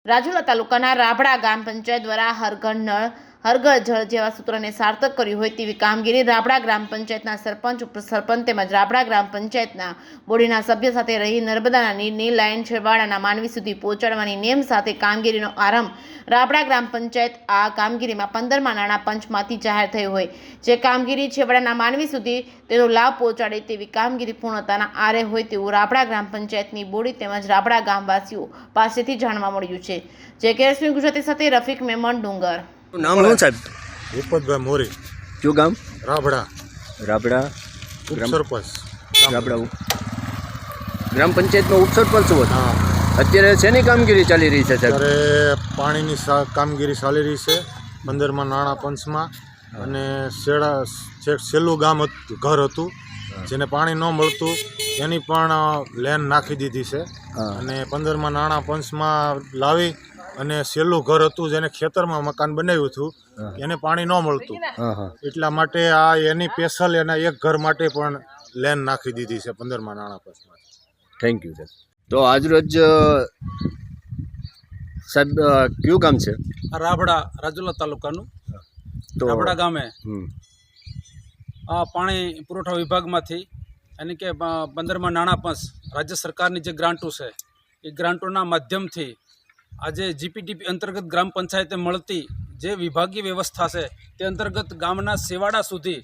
રાજુલા તાલુકાના રાબડા ગ્રામ પંચાયત દ્વારા હર ઘર જળ જેવા સૂત્રને સાર્થક કર્યું હોય તેવી કામગીરી રાબડા ગ્રામ પંચાયતના સરપંચ ઉપસરપંચ તેમજ રાબડા ગ્રામ પંચાયતના બોડીના સભ્ય સાથે રહી નર્મદાના નીરની લાઇન છેવાડાના માનવી સુધી પહોંચાડવાની નેમ સાથે કામગીરીનો આરંભ રાબડા ગ્રામ પંચાયત આ કામગીરીમાં 15મા નાણાં પંચમાંથી જાહેર થયું હોય જે કામગીરી છેવાડાના માનવી સુધી તેનો લાભ પહોંચાડે તેવી કામગીરી પૂર્ણતાના આરે હોય તેવું રાબડા ગ્રામ પંચાયતની બોડી તેમજ રાબડા ગામવાસીઓ પાસેથી જાણવા મળ્યું છે। જે કેએસપી ગુજરાતી સાથે રફીક મેમણ ડુંગર। નામ શું સાહેબ? ભૂપતભાઈ મોરી, કયું ગામ? રાબડા રાબડા ઉપસરપંચ। રાબડા ગ્રામ પંચાયતનો ઉપસરપંચ છો? હા, અત્યારે શેની કામગીરી ચાલી રહી છે સાહેબ? ત્યારે પાણીની કામગીરી ચાલી રહી છે 15મા નાણાં પંચમાં, અને છેલ્લું ઘર હતું જેને પાણી ન મળતું એની પણ લેન નાખી દીધી છે, અને 15મા નાણાં પંચમાં લાવી અને છેલ્લું ઘર હતું જેને ખેતરમાં મકાન બનાવ્યું હતું એને પાણી ન મળતું, એટલા માટે આ એની સ્પેશિયલ એના એક ઘર માટે પણ લેન નાખી દીધી છે 15મા નાણાં પંચમાં। Thank you sir. તો આજરોજ સાહેબ કયું ગામ છે? રાબડા રાજુલા તાલુકાનું તો રાબડા ગામે આ પાણી પુરવઠા વિભાગમાંથી એટલે કે 15મા નાણાં પંચ રાજ્ય સરકારની જે ગ્રાન્ટો છે એ ગ્રાન્ટોના માધ્યમથી આજે જીપીડીપી અંતર્ગત ગ્રામ પંચાયતે મળતી જે વિભાગીય વ્યવસ્થા છે તે અંતર્ગત ગામના છેવાડા સુધી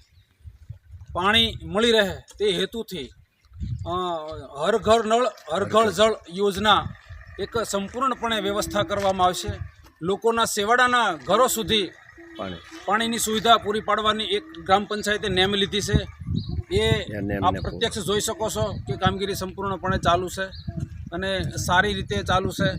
પાણી મળી રહે તે હેતુથી હર ઘર નળ હર ઘર જળ યોજના એક સંપૂર્ણપણે વ્યવસ્થા કરવામાં આવશે। લોકોના છેવાડાના ઘરો સુધી પાણીની સુવિધા પૂરી પાડવાની એક ગ્રામ પંચાયતે નેમ લીધી છે। એ આપ પ્રત્યક્ષ જોઈ શકો છો કે કામગીરી સંપૂર્ણપણે ચાલુ છે અને સારી રીતે ચાલુ છે।